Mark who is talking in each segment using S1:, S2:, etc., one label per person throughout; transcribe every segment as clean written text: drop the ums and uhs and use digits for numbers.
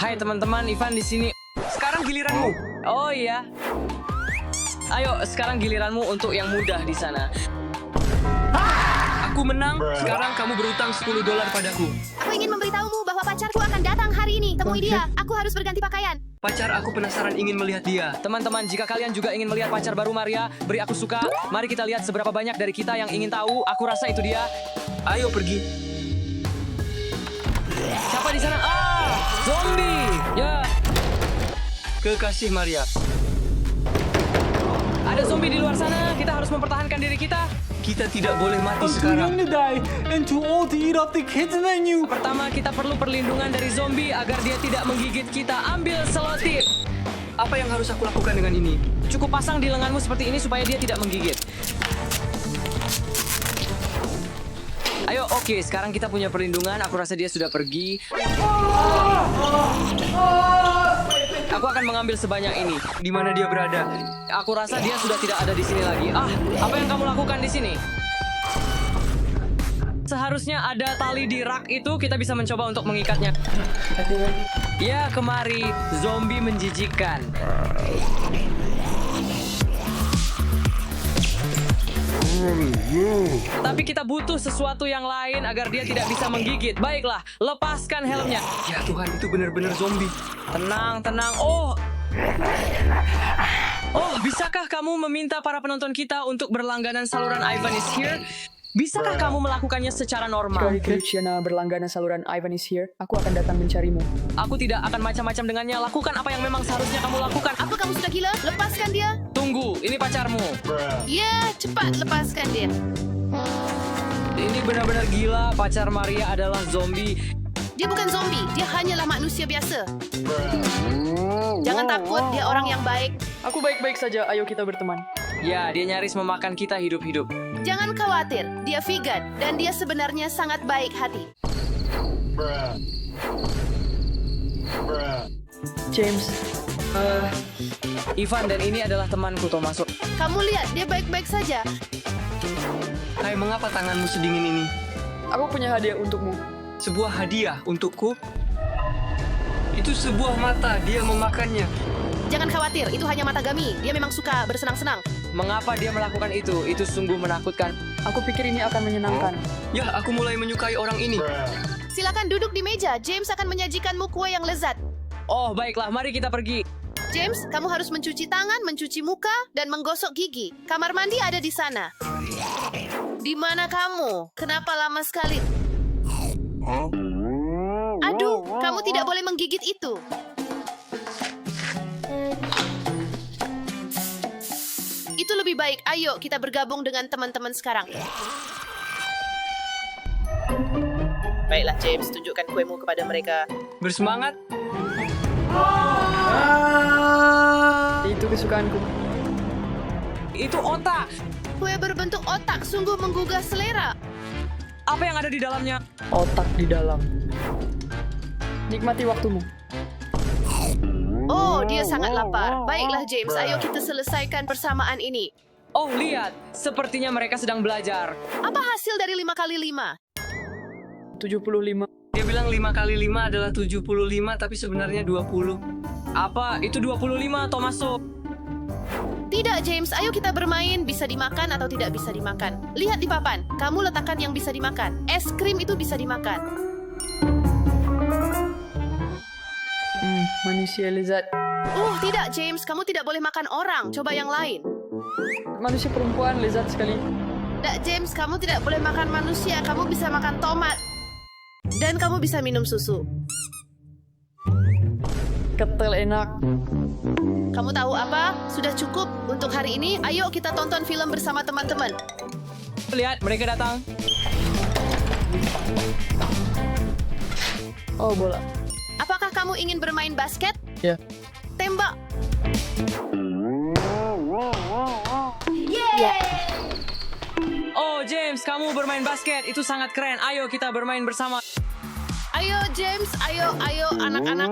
S1: Hai teman-teman, Ivan di sini.
S2: Sekarang giliranmu.
S1: Oh iya. Ayo, sekarang giliranmu untuk yang mudah di sana.
S2: Aku menang. Sekarang kamu berutang $10 padaku.
S3: Aku ingin memberitahumu bahwa pacarku akan datang hari ini. Temui dia. Aku harus berganti pakaian.
S2: Pacar aku penasaran ingin melihat dia.
S1: Teman-teman, jika kalian juga ingin melihat pacar baru Maria, beri aku suka. Mari kita lihat seberapa banyak dari kita yang ingin tahu. Aku rasa itu dia.
S2: Ayo pergi.
S1: Siapa di sana? Ah, zombie. Ya,
S2: Kekasih Maria.
S1: ada zombie di luar sana. Kita harus mempertahankan diri kita.
S2: Kita tidak boleh mati
S4: I'm too
S2: sekarang.
S4: young to die and too old to eat up the kids menu.
S1: Pertama, kita perlu perlindungan dari zombie agar dia tidak menggigit kita. Ambil selotip.
S2: Apa yang harus aku lakukan dengan ini?
S1: Cukup pasang di lenganmu seperti ini supaya dia tidak menggigit. Ayo, oke. Sekarang kita punya perlindungan. Aku rasa dia sudah pergi. Aku akan mengambil sebanyak ini.
S2: Di mana dia berada?
S1: Aku rasa dia sudah tidak ada di sini lagi. Ah, apa yang kamu lakukan di sini? Seharusnya ada tali di rak itu. Kita bisa mencoba untuk mengikatnya. Ya, kemari. Zombie menjijikkan. Tapi kita butuh sesuatu yang lain agar dia tidak bisa menggigit. Baiklah, lepaskan helmnya.
S2: Ya Tuhan, itu benar-benar zombie.
S1: Tenang, tenang. Oh, bisakah kamu meminta para penonton kita untuk berlangganan saluran Ivan is Here? Bisakah kamu melakukannya secara normal?
S5: Jika Luciana berlangganan saluran Ivan is Here, aku akan datang mencarimu.
S1: Aku tidak akan macam-macam dengannya. Lakukan apa yang memang seharusnya kamu lakukan.
S3: Apa kamu sudah gila? Lepaskan dia.
S1: Tunggu, ini pacarmu.
S3: Ya, cepat lepaskan dia.
S1: Ini benar-benar gila. Pacar Maria adalah zombie.
S3: Dia bukan zombie. Dia hanyalah manusia biasa. Jangan takut, dia orang yang baik.
S5: Aku baik-baik saja, ayo kita berteman.
S1: Ya, dia nyaris memakan kita hidup-hidup.
S3: Jangan khawatir, dia vegan dan dia sebenarnya sangat baik hati.
S5: James,
S1: Ivan dan ini adalah temanku, Tomaso.
S3: Kamu lihat, dia baik-baik saja.
S2: Hai, mengapa tanganmu sedingin ini?
S5: aku punya hadiah untukmu.
S2: Sebuah hadiah untukku? Itu sebuah mata, dia memakannya.
S3: Jangan khawatir, itu hanya mata Gami. Dia memang suka bersenang-senang.
S1: Mengapa dia melakukan itu? Itu sungguh menakutkan.
S5: Aku pikir ini akan menyenangkan.
S2: Ya, aku mulai menyukai orang ini.
S3: Silakan duduk di meja. James akan menyajikanmu kue yang lezat.
S1: Oh, baiklah. Mari kita pergi.
S3: James, kamu harus mencuci tangan, mencuci muka, dan menggosok gigi. Kamar mandi ada di sana. Di mana kamu? Kenapa lama sekali? Aduh, kamu tidak boleh menggigit itu. Itu lebih baik. Ayo, kita bergabung dengan teman-teman sekarang. Baiklah, James. Tunjukkan kuemu kepada mereka.
S2: Bersemangat.
S5: Itu kesukaanku.
S1: Itu otak.
S3: Kue berbentuk otak sungguh menggugah selera.
S1: Apa yang ada di dalamnya?
S5: Otak di dalam. Nikmati waktumu.
S3: Oh, dia sangat lapar. Baiklah, James. Ayo kita selesaikan persamaan ini.
S1: Oh, lihat. Sepertinya mereka sedang belajar.
S3: Apa hasil dari 5 kali 5?
S5: 75.
S2: Dia bilang 5 kali 5 adalah 75, tapi sebenarnya 20.
S1: Apa? Itu 25, Tomaso.
S3: Tidak, James. Ayo kita bermain. Bisa dimakan atau tidak bisa dimakan. Lihat di papan. Kamu letakkan yang bisa dimakan. Es krim itu bisa dimakan.
S5: Manusia lezat.
S3: Tidak, James. Kamu tidak boleh makan orang. Coba yang lain.
S5: Manusia perempuan lezat sekali.
S3: Tidak, James. Kamu tidak boleh makan manusia. Kamu bisa makan tomat. Dan kamu bisa minum susu.
S5: Ketel enak.
S3: Kamu tahu apa? Sudah cukup untuk hari ini. Ayo kita tonton film bersama teman-teman.
S1: Lihat, mereka datang.
S5: Oh, bola.
S3: Apakah kamu ingin bermain basket?
S5: Ya.
S3: Tembak.
S1: Oh, James, kamu bermain basket. Itu sangat keren. Ayo kita bermain bersama.
S3: Ayo, James. Ayo, anak-anak.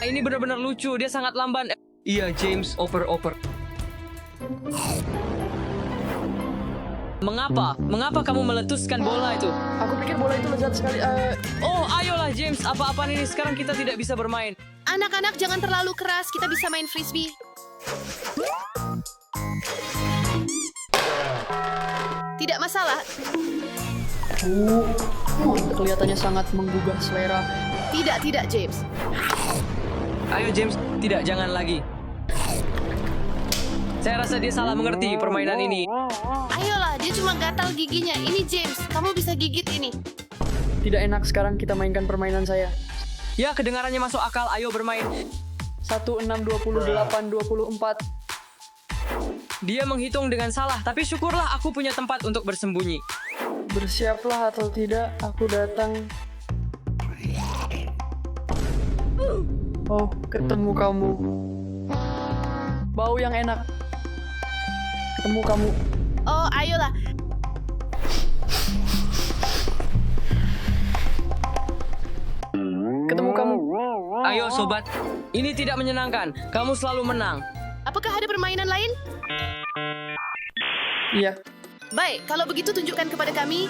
S1: Ini benar-benar lucu. Dia sangat lamban.
S2: Iya, James, oper-oper.
S1: Mengapa? Mengapa kamu meletuskan bola itu?
S5: Aku pikir bola itu lezat sekali.
S1: Oh, ayolah James, apa-apaan ini? Sekarang kita tidak bisa bermain.
S3: Anak-anak jangan terlalu keras, kita bisa main frisbee. Tidak masalah.
S5: Kelihatannya sangat menggugah selera.
S3: Tidak, James.
S1: Ayo James, tidak, jangan lagi. Saya rasa dia salah mengerti permainan ini.
S3: Ayolah, dia cuma gatal giginya. Ini James, kamu bisa gigit ini.
S5: Tidak enak sekarang kita mainkan permainan saya.
S1: Ya, kedengarannya masuk akal, ayo bermain.
S5: 1, 6, 28, 24.
S1: Dia menghitung dengan salah, tapi syukurlah aku punya tempat untuk bersembunyi.
S5: Bersiaplah atau tidak, aku datang. Oh, ketemu kamu. Bau yang enak. Ketemu kamu.
S3: Oh, ayolah.
S5: Ketemu kamu.
S1: Ayo sobat, ini tidak menyenangkan. Kamu selalu menang.
S3: Apakah ada permainan lain?
S5: Iya.
S3: Baik, kalau begitu tunjukkan kepada kami.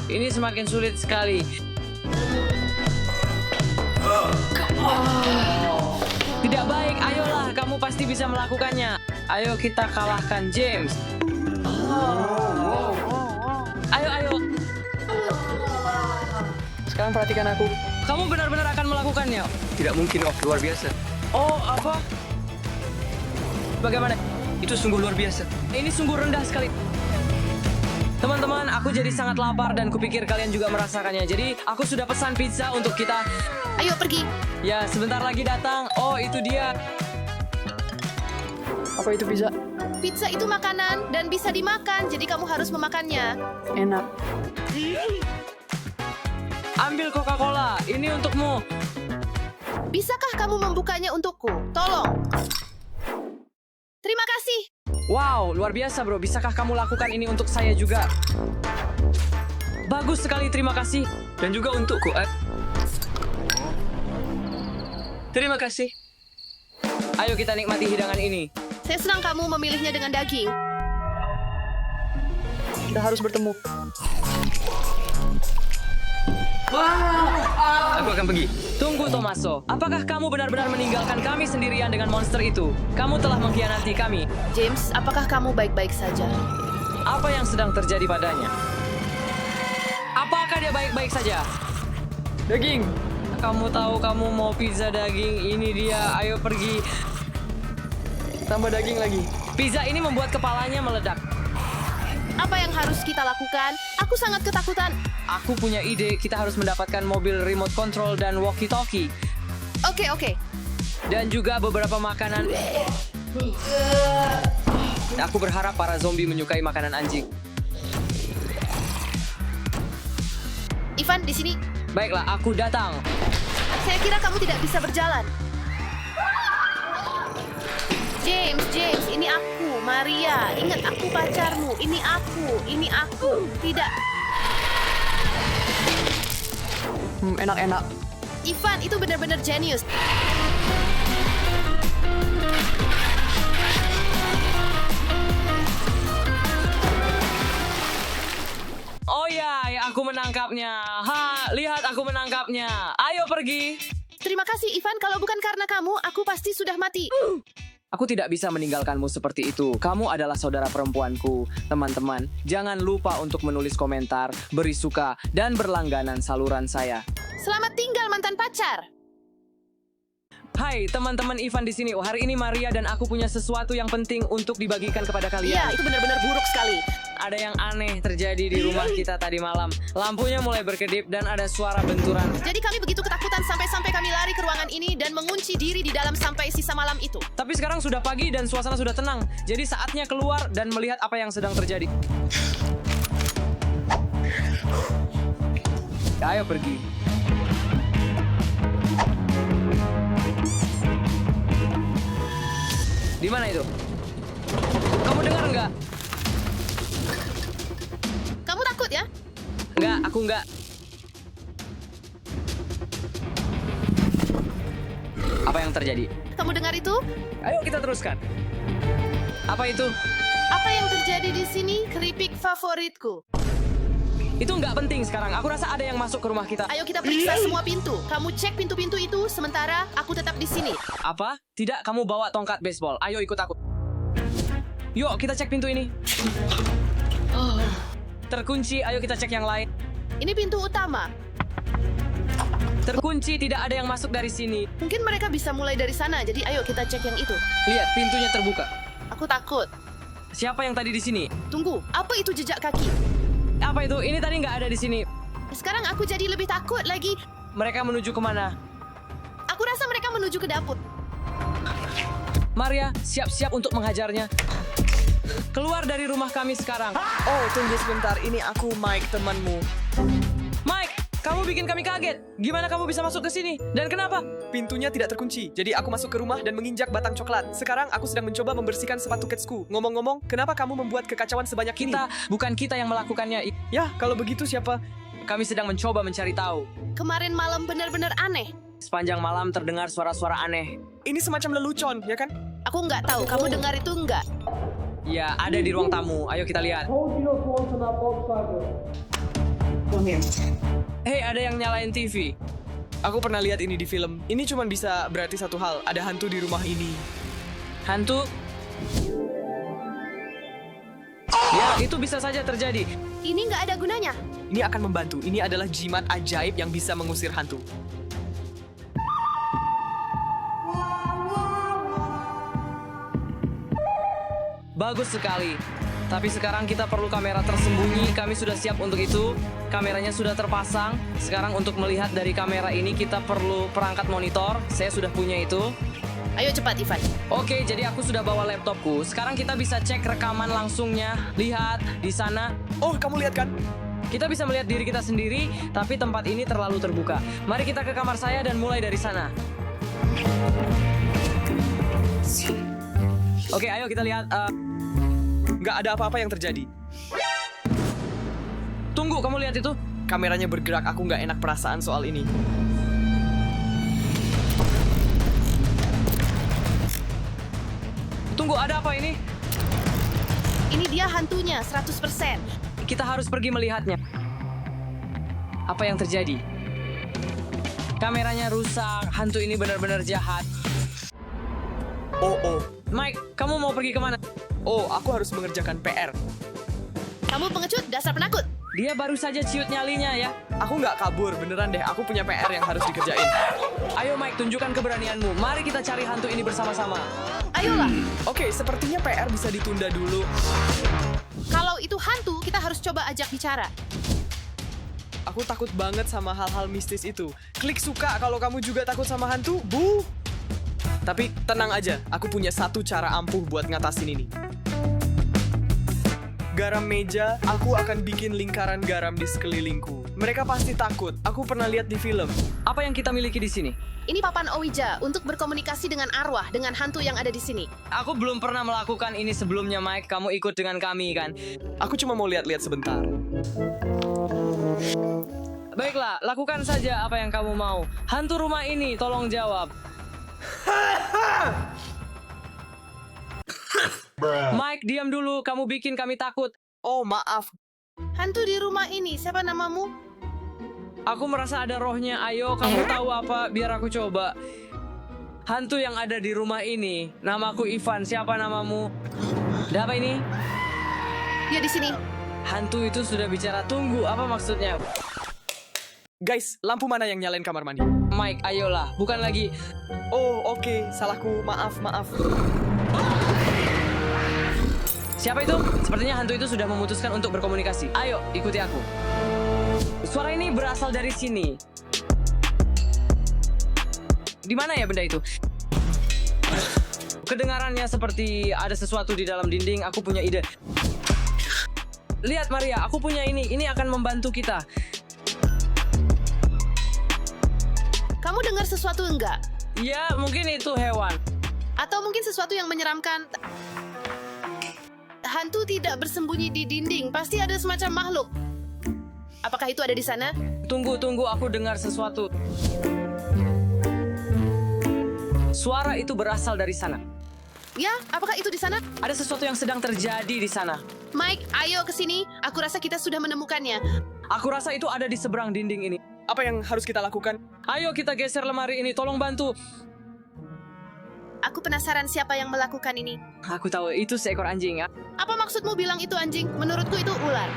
S1: Ini semakin sulit sekali. Tidak baik, ayolah, kamu pasti bisa melakukannya. Ayo kita kalahkan James. Ayo.
S5: Sekarang perhatikan aku.
S1: Kamu benar-benar akan melakukannya.
S2: Tidak mungkin, Oh. Luar biasa.
S1: Oh, apa? Bagaimana?
S2: Itu sungguh luar biasa.
S1: Ini sungguh rendah sekali. Teman-teman, aku jadi sangat lapar dan kupikir kalian juga merasakannya. Jadi, aku sudah pesan pizza untuk kita.
S3: Ayo pergi.
S1: Ya, sebentar lagi datang. Oh, itu dia.
S5: Apa itu pizza?
S3: Pizza itu makanan dan bisa dimakan, jadi kamu harus memakannya.
S5: Enak.
S1: Ambil Coca-Cola. Ini untukmu.
S3: Bisakah kamu membukanya untukku? Tolong. Terima kasih.
S1: Wow, luar biasa bro. Bisakah kamu lakukan ini untuk saya juga? Bagus sekali, terima kasih.
S2: Dan juga untukku. Terima kasih.
S1: Ayo kita nikmati hidangan ini.
S3: Saya senang kamu memilihnya dengan daging.
S5: Kita harus bertemu.
S2: Aku akan pergi.
S1: Tunggu Tomaso, apakah kamu benar-benar meninggalkan kami sendirian dengan monster itu? Kamu telah mengkhianati kami.
S3: James, apakah kamu baik-baik saja?
S1: Apa yang sedang terjadi padanya? Apakah dia baik-baik saja?
S5: Daging.
S1: Kamu tahu kamu mau pizza daging, ini dia, ayo pergi.
S5: Tambah daging lagi.
S1: Pizza ini membuat kepalanya meledak.
S3: Apa yang harus kita lakukan? Aku sangat ketakutan.
S1: Aku punya ide, kita harus mendapatkan mobil remote control dan walkie-talkie.
S3: Oke.
S1: Dan juga beberapa makanan. Aku berharap para zombie menyukai makanan anjing.
S3: Ivan, di sini.
S1: Baiklah, aku datang.
S3: Saya kira kamu tidak bisa berjalan. James, ini aku, Maria. Ingat, aku pacarmu. Ini aku. Tidak.
S5: Enak-enak.
S3: Ivan, itu benar-benar jenius.
S1: Oh ya, aku menangkapnya. Lihat aku menangkapnya. Ayo pergi.
S3: Terima kasih, Ivan. Kalau bukan karena kamu, aku pasti sudah mati.
S1: Aku tidak bisa meninggalkanmu seperti itu. Kamu adalah saudara perempuanku. Teman-teman, jangan lupa untuk menulis komentar, beri suka, dan berlangganan saluran saya.
S3: Selamat tinggal, mantan pacar.
S1: Hai, teman-teman, Ivan di sini. Hari ini Maria dan aku punya sesuatu yang penting untuk dibagikan kepada
S3: Iya,
S1: kalian.
S3: itu benar-benar buruk sekali.
S1: Ada yang aneh terjadi di rumah kita tadi malam. Lampunya mulai berkedip dan ada suara benturan.
S3: Jadi kami begitu ketakutan sampai kami lari ke ruangan ini dan mengunci diri di dalam sampai sisa malam itu.
S1: Tapi sekarang sudah pagi dan suasana sudah tenang. Jadi saatnya keluar dan melihat apa yang sedang terjadi. Ayo pergi. Di mana itu? Kamu dengar nggak?
S3: Kamu takut ya?
S1: Nggak, aku nggak. Apa yang terjadi?
S3: Kamu dengar itu?
S1: Ayo kita teruskan. Apa itu?
S3: Apa yang terjadi di sini? Keripik favoritku.
S1: Itu nggak penting sekarang. Aku rasa ada yang masuk ke rumah kita.
S3: Ayo kita periksa semua pintu. Kamu cek pintu-pintu itu, sementara aku tetap di sini.
S1: Apa? Tidak, kamu bawa tongkat baseball. Ayo ikut aku. Yuk, kita cek pintu ini. Terkunci, ayo kita cek yang lain.
S3: Ini pintu utama.
S1: Terkunci, tidak ada yang masuk dari sini.
S3: Mungkin mereka bisa mulai dari sana, jadi ayo kita cek yang itu.
S1: Lihat, pintunya terbuka.
S3: Aku takut.
S1: Siapa yang tadi di sini?
S3: Tunggu, apa itu jejak kaki?
S1: Apa itu? Ini tadi nggak ada di sini.
S3: Sekarang aku jadi lebih takut lagi.
S1: Mereka menuju kemana?
S3: Aku rasa mereka menuju ke dapur.
S1: Maria, siap-siap untuk menghajarnya. Keluar dari rumah kami sekarang.
S6: Oh, tunggu sebentar. Ini aku, Mike, temanmu.
S1: Mike, kamu bikin kami kaget. Gimana kamu bisa masuk ke sini? Dan kenapa?
S6: Pintunya tidak terkunci. Jadi aku masuk ke rumah dan menginjak batang coklat. Sekarang aku sedang mencoba membersihkan sepatu ketsku. Ngomong-ngomong, kenapa kamu membuat kekacauan sebanyak ini?
S1: Bukan kita yang melakukannya.
S6: Ya, kalau begitu siapa?
S1: Kami sedang mencoba mencari tahu.
S3: Kemarin malam benar-benar aneh.
S1: Sepanjang malam terdengar suara-suara aneh.
S6: Ini semacam lelucon, ya kan?
S3: Aku nggak tahu, kamu dengar itu nggak?
S1: Ya, ada di ruang tamu. Ayo kita lihat. Hei, ada yang nyalain TV.
S6: Aku pernah lihat ini di film. Ini cuma bisa berarti satu hal. Ada hantu di rumah ini.
S1: Hantu? Ya, itu bisa saja terjadi.
S3: Ini nggak ada gunanya.
S6: Ini akan membantu. Ini adalah jimat ajaib yang bisa mengusir hantu.
S1: Bagus sekali. Tapi sekarang kita perlu kamera tersembunyi. Kami sudah siap untuk itu. Kameranya sudah terpasang. Sekarang untuk melihat dari kamera ini kita perlu perangkat monitor. Saya sudah punya itu.
S3: Ayo cepat, Ivan.
S1: Oke, jadi aku sudah bawa laptopku. Sekarang kita bisa cek rekaman langsungnya. Lihat di sana.
S6: Oh, kamu lihat kan?
S1: Kita bisa melihat diri kita sendiri, tapi tempat ini terlalu terbuka. Mari kita ke kamar saya dan mulai dari sana. Oke, ayo kita lihat.
S6: Nggak ada apa-apa yang terjadi.
S1: Tunggu, kamu lihat itu?
S6: Kameranya bergerak. Aku nggak enak perasaan soal ini.
S1: Tunggu, ada apa ini?
S3: Ini dia hantunya, 100%.
S1: Kita harus pergi melihatnya. Apa yang terjadi? Kameranya rusak, hantu ini benar-benar jahat.
S6: Oh.
S1: Mike, kamu mau pergi kemana?
S6: Oh, aku harus mengerjakan PR.
S3: Kamu pengecut, dasar penakut.
S1: Dia baru saja ciut nyalinya ya.
S6: Aku nggak kabur, beneran deh. Aku punya PR yang harus dikerjain.
S1: Ayo Mike, tunjukkan keberanianmu. Mari kita cari hantu ini bersama-sama.
S3: Ayolah.
S6: Oke, sepertinya PR bisa ditunda dulu.
S3: Kalau itu hantu, kita harus coba ajak bicara.
S6: Aku takut banget sama hal-hal mistis itu. Klik suka kalau kamu juga takut sama hantu, Bu. Tapi tenang aja, aku punya satu cara ampuh buat ngatasin ini. Garam meja, aku akan bikin lingkaran garam di sekelilingku. Mereka pasti takut, aku pernah lihat di film.
S1: Apa yang kita miliki di sini?
S3: Ini papan Ouija untuk berkomunikasi dengan arwah, dengan hantu yang ada di sini.
S1: Aku belum pernah melakukan ini sebelumnya, Mike. Kamu ikut dengan kami, kan?
S6: Aku cuma mau lihat-lihat sebentar.
S1: Baiklah, lakukan saja apa yang kamu mau. Hantu rumah ini, tolong jawab. Mike, diam dulu. Kamu bikin kami takut.
S6: Oh, maaf.
S3: Hantu di rumah ini, siapa namamu?
S1: Aku merasa ada rohnya. Ayo, kamu tahu apa? Biar aku coba. Hantu yang ada di rumah ini. Namaku Ivan. Siapa namamu? Ada apa ini?
S3: Dia di sini.
S1: Hantu itu sudah bicara. Tunggu, apa maksudnya?
S6: Guys, lampu mana yang nyalain kamar mandi?
S1: Mike, ayolah. Bukan lagi.
S6: Oh, oke. Salahku. Maaf.
S1: Siapa itu? Sepertinya hantu itu sudah memutuskan untuk berkomunikasi. Ayo, ikuti aku. Suara ini berasal dari sini. Di mana ya benda itu? Kedengarannya seperti ada sesuatu di dalam dinding. Aku punya ide. Lihat Maria, aku punya ini. Ini akan membantu kita.
S3: Kamu dengar sesuatu enggak?
S1: Ya, mungkin itu hewan.
S3: Atau mungkin sesuatu yang menyeramkan. Hantu tidak bersembunyi di dinding. Pasti ada semacam makhluk. Apakah itu ada di sana?
S1: Tunggu, aku dengar sesuatu. Suara itu berasal dari sana.
S3: Ya, apakah itu di sana?
S1: Ada sesuatu yang sedang terjadi di sana.
S3: Mike, ayo ke sini. Aku rasa kita sudah menemukannya.
S1: Aku rasa itu ada di seberang dinding ini.
S6: Apa yang harus kita lakukan?
S1: Ayo kita geser lemari ini, tolong bantu.
S3: Aku penasaran siapa yang melakukan ini.
S1: Aku tahu, itu seekor anjing.
S3: Apa maksudmu bilang itu anjing? Menurutku itu ular.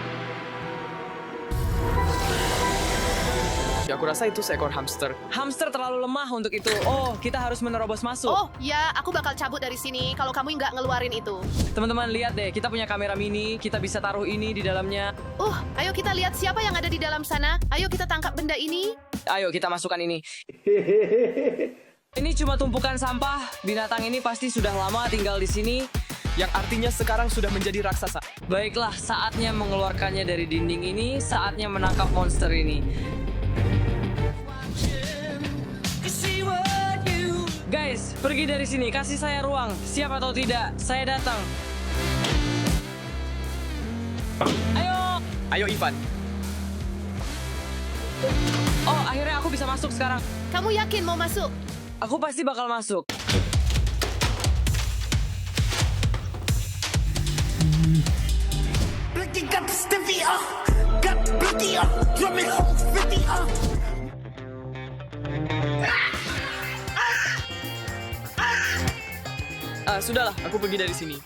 S6: Ya, aku rasa itu seekor hamster.
S1: Hamster terlalu lemah untuk itu. Oh, kita harus menerobos masuk.
S3: Oh, ya, aku bakal cabut dari sini kalau kamu nggak ngeluarin itu.
S1: Teman-teman, lihat deh, kita punya kamera mini, kita bisa taruh ini di dalamnya.
S3: Ayo kita lihat siapa yang ada di dalam sana. Ayo kita tangkap benda ini.
S1: Ayo kita masukkan ini. Ini cuma tumpukan sampah. Binatang ini pasti sudah lama tinggal di sini.
S6: Yang artinya sekarang sudah menjadi raksasa.
S1: Baiklah, saatnya mengeluarkannya dari dinding ini, saatnya menangkap monster ini. Guys, pergi dari sini, kasih saya ruang. Siap atau tidak, saya datang. Ayo!
S6: Ayo Ivan.
S1: Oh, akhirnya aku bisa masuk sekarang.
S3: Kamu yakin mau masuk?
S1: Aku pasti bakal masuk.
S6: Sudahlah, aku pergi dari sini.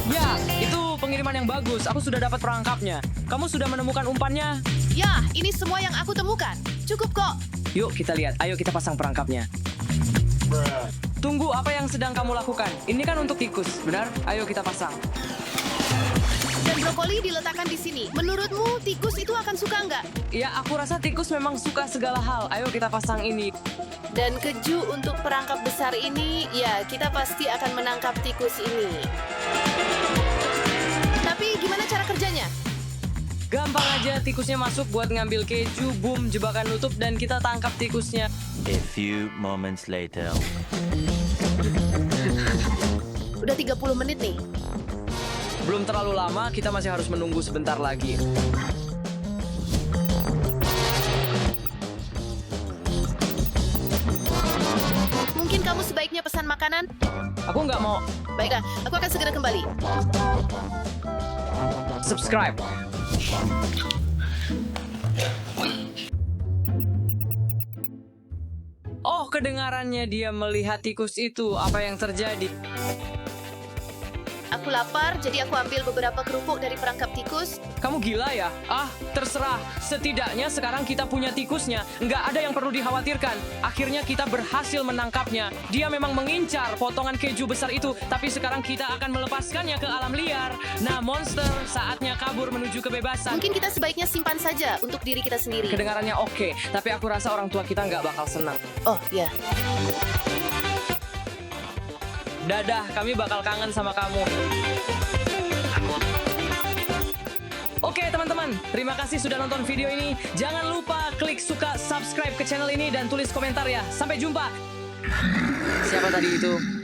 S1: Ya, itu pengiriman yang bagus. Aku sudah dapat perangkapnya. Kamu sudah menemukan umpannya?
S3: Ya, ini semua yang aku temukan. Cukup kok.
S1: Yuk kita lihat, ayo kita pasang perangkapnya. Tunggu, apa yang sedang kamu lakukan? Ini kan untuk tikus, benar? Ayo kita pasang.
S3: Dan brokoli diletakkan di sini. Menurutmu tikus itu akan suka nggak?
S1: Ya, aku rasa tikus memang suka segala hal. Ayo kita pasang ini.
S3: Dan keju untuk perangkap besar ini, ya kita pasti akan menangkap tikus ini. Tapi gimana cara kerjanya?
S1: Gampang aja, tikusnya masuk buat ngambil keju, boom, jebakan nutup, dan kita tangkap tikusnya.
S7: A few moments later.
S3: Udah 30 menit nih.
S1: Belum terlalu lama, kita masih harus menunggu sebentar lagi.
S3: Mungkin kamu sebaiknya pesan makanan?
S1: Aku nggak mau
S3: Baiklah, aku akan segera kembali.
S1: subscribe. Oh, kedengarannya dia melihat tikus itu. Apa yang terjadi?
S3: Aku lapar, jadi aku ambil beberapa kerupuk dari perangkap tikus.
S1: Kamu gila ya? Ah, terserah. Setidaknya sekarang kita punya tikusnya. Nggak ada yang perlu dikhawatirkan. Akhirnya kita berhasil menangkapnya. Dia memang mengincar potongan keju besar itu, tapi sekarang kita akan melepaskannya ke alam liar. Nah, monster, saatnya kabur menuju kebebasan.
S3: Mungkin kita sebaiknya simpan saja untuk diri kita sendiri.
S1: Kedengarannya oke, tapi aku rasa orang tua kita nggak bakal senang.
S3: Oh, ya.
S1: Dadah, kami bakal kangen sama kamu. Oke teman-teman, terima kasih sudah nonton video ini. Jangan lupa klik suka, subscribe ke channel ini, dan tulis komentar ya. Sampai jumpa. Siapa tadi itu?